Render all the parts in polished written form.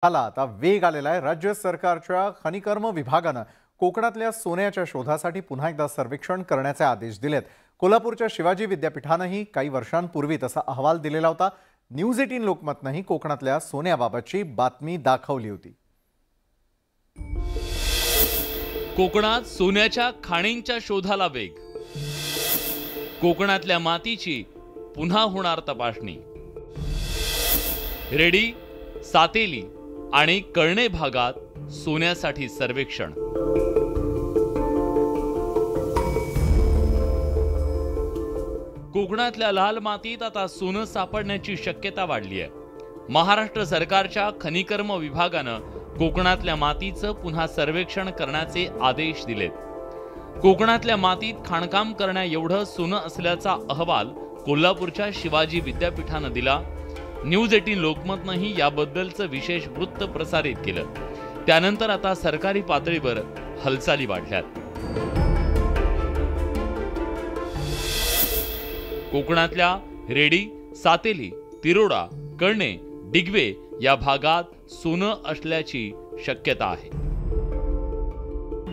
आता वेग आलेला आहे। राज्य सरकारच्या खनिकर्म विभागाने कोकणातल्या सोन्याच्या शोधासाठी पुन्हा एकदा सर्वेक्षण करण्याचे आदेश दिलेत। कोल्हापूरच्या शिवाजी विद्यापीठानेही काही वर्षांपूर्वी तसा अहवाल दिलेला होता। न्यूज 18 लोकमतनेही कोकणातल्या सोन्याबाबतची बातमी दाखवली होती। कोकणात सोन्याच्या खाणींच्या शोधाला वेग। कोकणातल्या मातीची पुन्हा होणार तपासणी। रेडी, सातेली आणि कळणे भागात सोन्यासाठी सर्वेक्षण। कोकणातल्या लाल मातीत आता सोनं सापडण्याची शक्यता वाढली आहे। महाराष्ट्र सरकारच्या खनिकर्म विभागाने कोकणातल्या मातीचं पुन्हा सर्वेक्षण करण्याचे आदेश दिलेत। कोकणातल्या मातीत खाणकाम करण्या एवढं सोनं असल्याचा अहवाल कोल्हापूरच्या शिवाजी विद्यापीठाने दिला। न्यूज 18 लोकमतनेही याबद्दलचं विशेष वृत्त प्रसारित केलं। त्यानंतर आता सरकारी पातळीवर हालचाली वाढल्यात। कोकणातल्या रेडी, सातेली, तिरोडा, कळणे, डिगवे या भागात सोनं असल्याची शक्यता आहे।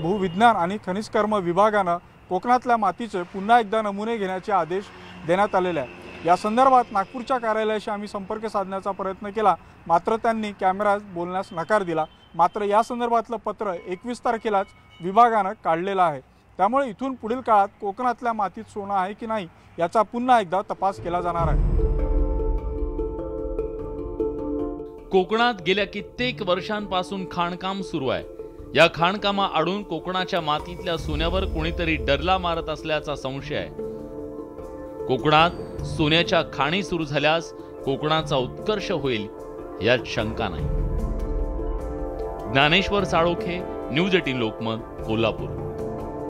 भूविज्ञान आणि खनिजकर्म विभागाने कोकणातल्या मातीचे पुन्हा एकदा नमुने घेण्याचे आदेश देण्यात आलेले आहेत। या संदर्भात नागपूरच्या कार्यालयाशी आम्ही संपर्क साधण्याचा प्रयत्न केला, मात्र त्यांनी कॅमेऱ्यात बोलण्यास नकार दिला। मात्र या संदर्भातलं पत्र 21 तारखेलाच विभागाने काढलेलं आहे। त्यामुळे इथून पुढील काळात कोकणातल्या मातीत सोनं आहे की नाही याचा पुन्हा एकदा तपास केला जाणार आहे। कोकणात गेल्या कित्येक वर्षांपासून खाणकाम सुरू आहे। या खाणकामाआडून कोकणाच्या मातीतल्या सोन्यावर कोणीतरी डरला मारत असल्याचा संशय आहे। कोकणात सोन्याच्या खाणी सुरू झाल्यास कोकणाचा उत्कर्ष होईल यात शंका नाही। ज्ञानेश्वर साळोखे, न्यूज 18 लोकमत, कोल्हापूर।